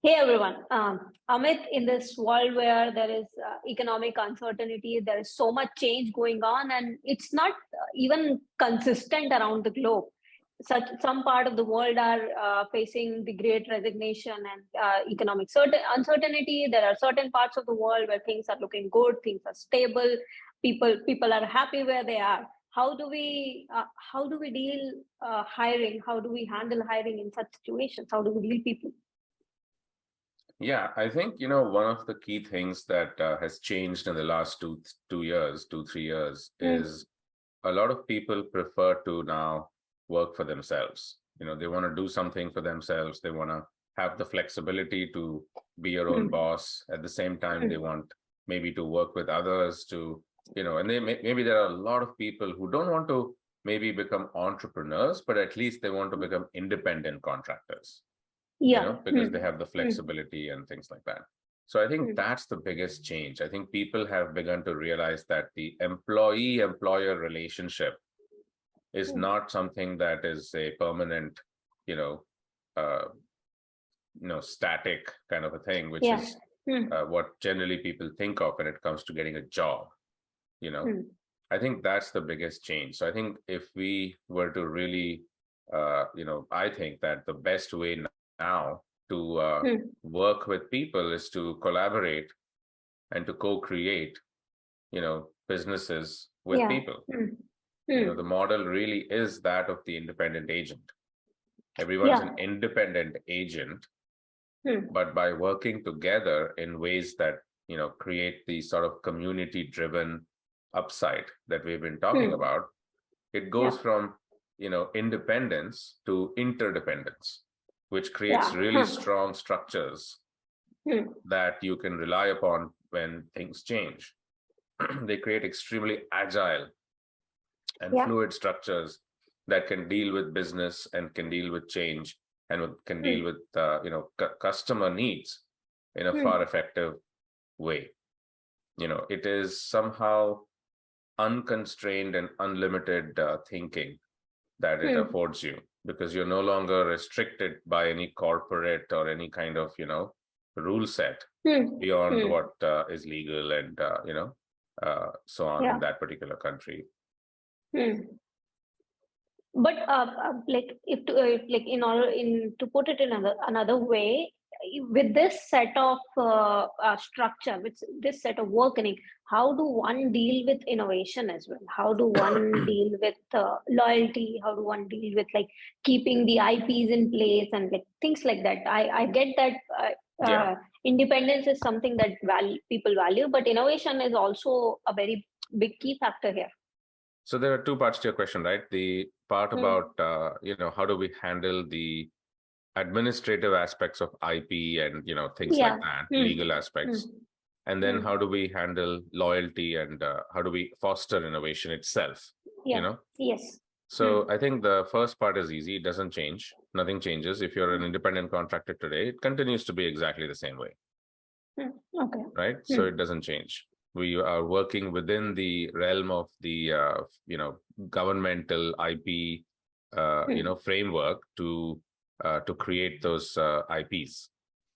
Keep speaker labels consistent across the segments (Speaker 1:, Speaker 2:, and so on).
Speaker 1: Hey everyone, Amit, in this world where there is economic uncertainty, there is so much change going on, and it's not even consistent around the globe. Some part of the world are facing the great resignation and economic uncertainty. There are certain parts of the world where things are looking good, things are stable, people are happy where they are. How do we deal hiring? How do we handle hiring in such situations? How do we deal people?
Speaker 2: Yeah, I think, one of the key things that has changed in the last 2 years, 3 years,
Speaker 1: Mm,
Speaker 2: is a lot of people prefer to now work for themselves. They want to do something for themselves. They want to have the flexibility to be your own
Speaker 1: mm,
Speaker 2: boss. At the same time, they
Speaker 1: mm.
Speaker 2: want maybe to work with others and maybe there are a lot of people who don't want to maybe become entrepreneurs, but at least they want to become independent contractors,
Speaker 1: Yeah.
Speaker 2: because they
Speaker 1: Mm,
Speaker 2: have the
Speaker 1: mm,
Speaker 2: flexibility and things like that. So I think
Speaker 1: mm,
Speaker 2: that's the biggest change. I think people have begun to realize that the employee-employer relationship is
Speaker 1: mm.
Speaker 2: not something that is a permanent, you know, uh, static kind of a thing, which
Speaker 1: Yeah.
Speaker 2: is
Speaker 1: Mm,
Speaker 2: what generally people think of when it comes to getting a job. You know,
Speaker 1: mm,
Speaker 2: I think that's the biggest change. So I think if we were to really, I think that the best way now to
Speaker 1: mm.
Speaker 2: work with people is to collaborate and to co-create, businesses with
Speaker 1: Yeah.
Speaker 2: people.
Speaker 1: Mm,
Speaker 2: The
Speaker 1: mm.
Speaker 2: model really is that of the independent agent. Everyone's an
Speaker 1: Yeah.
Speaker 2: independent agent,
Speaker 1: Mm,
Speaker 2: but by working together in ways that, create the sort of community-driven upside that we've been talking
Speaker 1: mm.
Speaker 2: about, it
Speaker 1: Yeah.
Speaker 2: goes from, independence to interdependence, which creates
Speaker 1: Yeah.
Speaker 2: really
Speaker 1: Huh.
Speaker 2: strong structures
Speaker 1: Mm.
Speaker 2: that you can rely upon when things change. They create extremely agile and
Speaker 1: Yeah.
Speaker 2: fluid structures that can deal with business and can deal with change and can deal
Speaker 1: Mm,
Speaker 2: with customer needs in a far
Speaker 1: mm,
Speaker 2: effective way. It is somehow unconstrained and unlimited thinking that it
Speaker 1: mm,
Speaker 2: affords you, because you're no longer restricted by any corporate or any kind of rule set
Speaker 1: mm,
Speaker 2: beyond
Speaker 1: mm.
Speaker 2: what is legal and so on in
Speaker 1: Yeah.
Speaker 2: that particular country.
Speaker 1: Mm. But like if to, like in order in to put it in another way, with this set of structure, with this set of working, how do one deal with innovation as well? How do one deal with loyalty? How do one deal with like keeping the IPs in place and like things like that? I get that
Speaker 2: Yeah.
Speaker 1: independence is something that people value, but innovation is also a very big key factor here.
Speaker 2: So there are two parts to your question, right? The part
Speaker 1: Mm,
Speaker 2: about how do we handle the administrative aspects of IP and things like
Speaker 1: yeah.
Speaker 2: that,
Speaker 1: Mm,
Speaker 2: legal
Speaker 1: mm.
Speaker 2: aspects, and then
Speaker 1: Mm,
Speaker 2: how do we handle loyalty and how do we foster innovation itself? You
Speaker 1: yeah.
Speaker 2: know,
Speaker 1: Yes.
Speaker 2: so
Speaker 1: Mm,
Speaker 2: I think the first part is easy. It doesn't change. Nothing changes. If you're an independent contractor today, it continues to be exactly the same way,
Speaker 1: mm, okay.
Speaker 2: right? So
Speaker 1: Mm,
Speaker 2: it doesn't change. We are working within the realm of the governmental IP
Speaker 1: mm,
Speaker 2: framework to create those IPs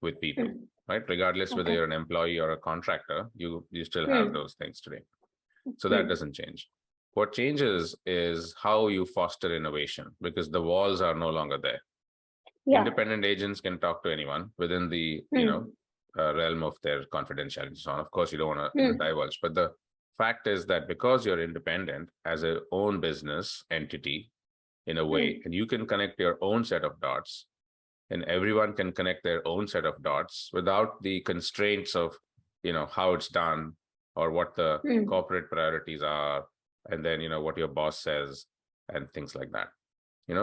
Speaker 2: with people,
Speaker 1: mm,
Speaker 2: right? Regardless whether
Speaker 1: okay.
Speaker 2: you're an employee or a contractor, you still have
Speaker 1: Mm,
Speaker 2: those things today. So that
Speaker 1: mm,
Speaker 2: doesn't change. What changes is how you foster innovation, because the walls are no longer there.
Speaker 1: yeah.
Speaker 2: Independent agents can talk to anyone within the
Speaker 1: Mm,
Speaker 2: realm of their confidentiality. So on. Of course, you don't want to
Speaker 1: mm,
Speaker 2: divulge, but the fact is that because you're independent as a own business entity in a way,
Speaker 1: mm,
Speaker 2: and you can connect your own set of dots, and everyone can connect their own set of dots without the constraints of how it's done or what the
Speaker 1: mm,
Speaker 2: corporate priorities are, and then what your boss says and things like that.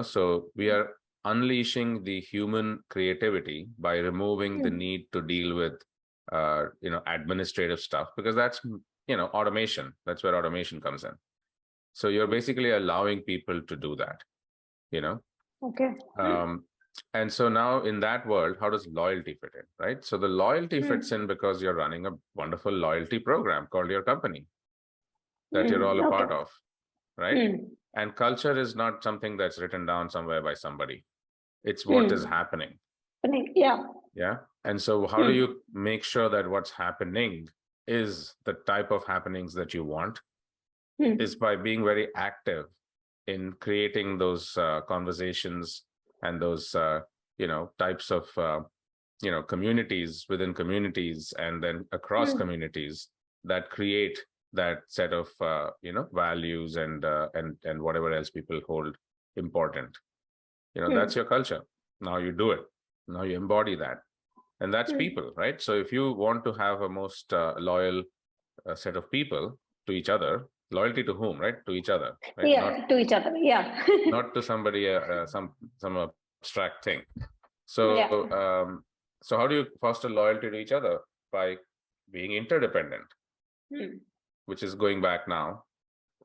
Speaker 2: So we are unleashing the human creativity by removing the
Speaker 1: mm,
Speaker 2: need to deal with administrative stuff, because that's automation. That's where automation comes in. So you're basically allowing people to do that. you know
Speaker 1: okay. Mm,
Speaker 2: um, and so now in that world, how does loyalty fit in, right? So the loyalty fits
Speaker 1: mm,
Speaker 2: in because you're running a wonderful loyalty program called your company that you're all
Speaker 1: mm,
Speaker 2: a
Speaker 1: okay.
Speaker 2: part of, right?
Speaker 1: Mm,
Speaker 2: And culture is not something that's written down somewhere by somebody. It's what is
Speaker 1: mm.
Speaker 2: happening.
Speaker 1: Yeah.
Speaker 2: Yeah. And so how do you make sure that what's happening is the type of happenings that you want? Is by being very active in creating those conversations and those types of communities within communities and then across communities that create that set of values and whatever else people hold important. That's your culture. Now you do it. Now you embody that, and that's people, right? So if you want to have a most loyal set of people to each other, loyalty to whom, right? To each other, right?
Speaker 1: Yeah, to each other. Yeah.
Speaker 2: Not to somebody, some abstract thing.
Speaker 1: Yeah.
Speaker 2: So, so how do you foster loyalty to each other? By being interdependent, which is going back now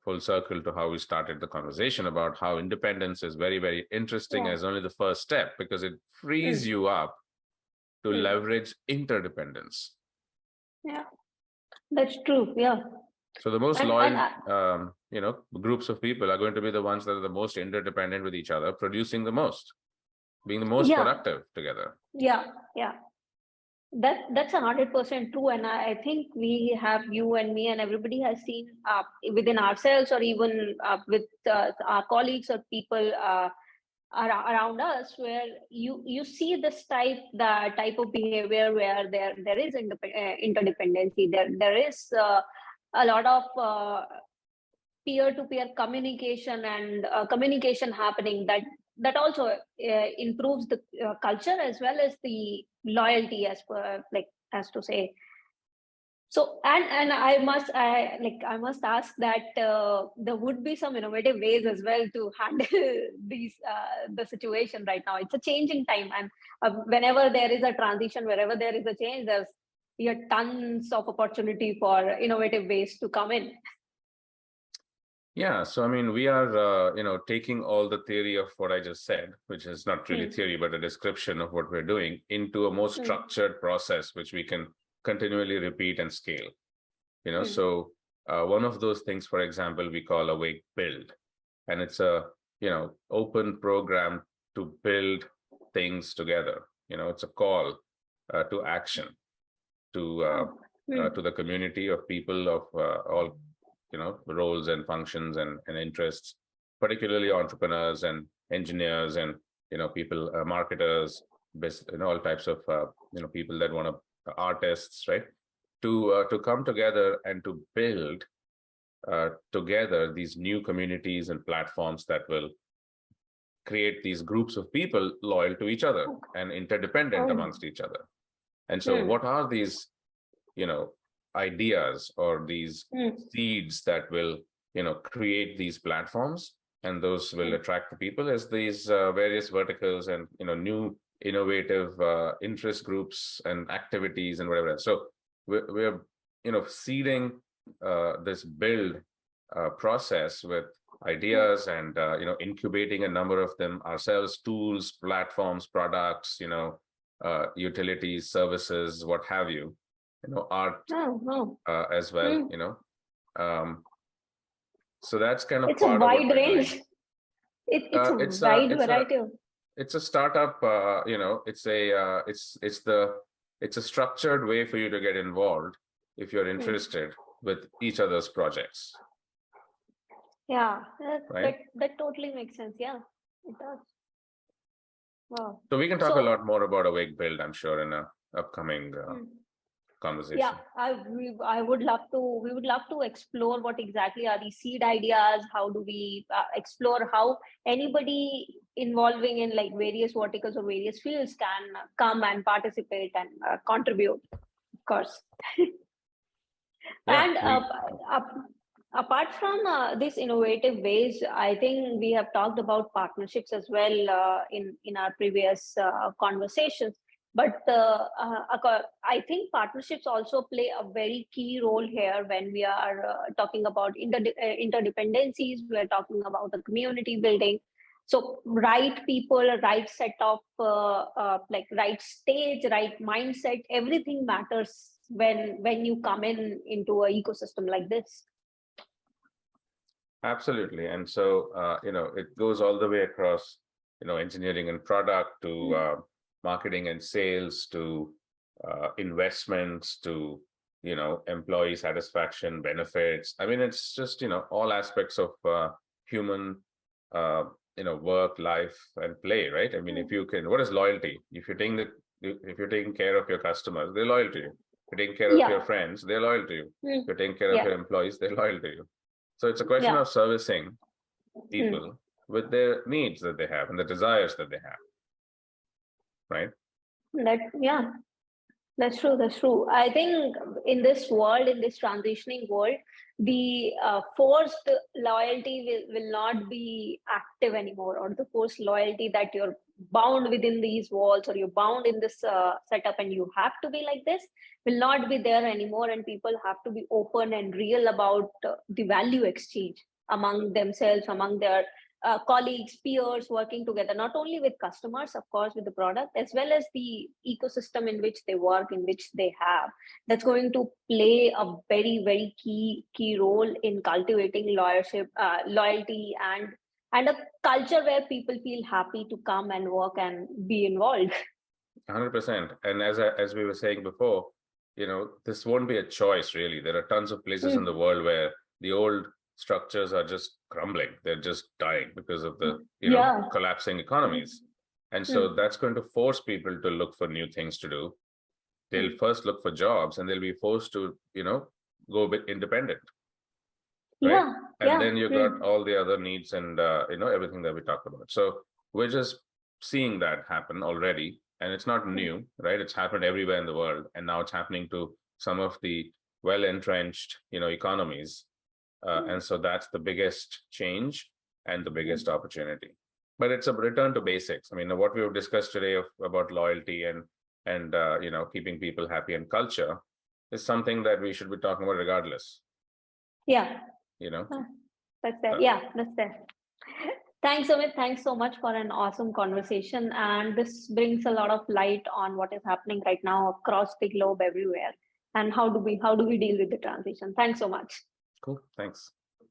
Speaker 2: full circle to how we started the conversation about how independence is very, very interesting as only the first step, because it frees you up to leverage interdependence.
Speaker 1: Yeah, that's true. Yeah.
Speaker 2: So the most
Speaker 1: And
Speaker 2: loyal, groups of people are going to be the ones that are the most interdependent with each other, producing the most, being the most
Speaker 1: yeah,
Speaker 2: productive together.
Speaker 1: yeah, yeah. That's 100% true, and I think we have, you and me and everybody has seen within ourselves, or even with our colleagues or people around us, where you see this type of behavior where there is interdependency. There is a lot of peer-to-peer communication and communication happening, that also improves the culture as well as the loyalty, as per, like, as to say. So, and I must ask that there would be some innovative ways as well to handle these the situation right now. It's a changing time, and whenever there is a transition, wherever there is a change, there's tons of opportunity for innovative ways to come in.
Speaker 2: Yeah, so I mean, we are, taking all the theory of what I just said, which is not really theory, but a description of what we're doing, into a more structured process, which we can continually repeat and scale. So one of those things, for example, we call Awake Build, and it's a open program to build things together. It's a call to action to the community of people of all roles and functions and interests, particularly entrepreneurs and engineers and people, marketers, all types of people that want to, artists, right? To come together and to build together these new communities and platforms that will create these groups of people loyal to each other and interdependent amongst each other. And so what are these ideas or these seeds that will create these platforms, and those will attract the people as these various verticals and new innovative interest groups and activities and whatever else. So we're seeding this build process with ideas and incubating a number of them ourselves: tools, platforms, products, utilities, services, what have you, art as well, so that's kind of
Speaker 1: It's a
Speaker 2: part of what
Speaker 1: wide
Speaker 2: we're
Speaker 1: range.
Speaker 2: doing.
Speaker 1: It's a wide variety of.
Speaker 2: It's a startup, it's a structured way for you to get involved if you're interested with each other's projects.
Speaker 1: Yeah,
Speaker 2: right?
Speaker 1: that totally makes sense. Yeah, it does. Wow.
Speaker 2: So we can talk a lot more about Awake Build, I'm sure, in a upcoming conversation.
Speaker 1: Yeah, I would love to. We would love to explore what exactly are these seed ideas. How do we explore how anybody involving in like various verticals or various fields can come and participate and contribute, of course. And apart from these innovative ways, I think we have talked about partnerships as well in our previous conversations. But I think partnerships also play a very key role here when we are talking about interdependencies. We are talking about the community building. So right people, right set of like right stage, right mindset, everything matters when you come into an ecosystem like this.
Speaker 2: Absolutely. And so it goes all the way across engineering and product to marketing and sales to investments to employee satisfaction, benefits. I mean, it's just all aspects of human work, life, and play, right? I mean, if you can, what is loyalty? If you're taking care of your customers, they're loyal to you. If you're taking care of your friends, they're loyal to you. If you're taking care of your employees, they're loyal to you. So it's a question of servicing people with their needs that they have and the desires that they have, right?
Speaker 1: That's true. That's true. I think in this world, in this transitioning world, the forced loyalty will not be active anymore, or the forced loyalty that you're bound within these walls or you're bound in this setup and you have to be like this will not be there anymore. And people have to be open and real about the value exchange among themselves, among their colleagues, peers working together, not only with customers, of course, with the product, as well as the ecosystem in which they work, in which they have. That's going to play a very, very key role in cultivating loyalty, and a culture where people feel happy to come and work and be involved.
Speaker 2: 100%. And as we were saying before, this won't be a choice, really. There are tons of places in the world where the old structures are just crumbling. They're just dying because of the collapsing economies. And so that's going to force people to look for new things to do. They'll first look for jobs, and they'll be forced to go a bit independent, right? And then you got all the other needs and everything that we talked about. So we're just seeing that happen already, and it's not new, right? It's happened everywhere in the world, and now it's happening to some of the well entrenched economies. And so that's the biggest change and the biggest opportunity. But it's a return to basics. I mean, what we've discussed today about loyalty and keeping people happy and culture is something that we should be talking about regardless.
Speaker 1: That's there. That's there. Thanks, Amit. Thanks so much for an awesome conversation. And this brings a lot of light on what is happening right now across the globe everywhere. And how do we deal with the transition? Thanks so much.
Speaker 2: Cool. Thanks.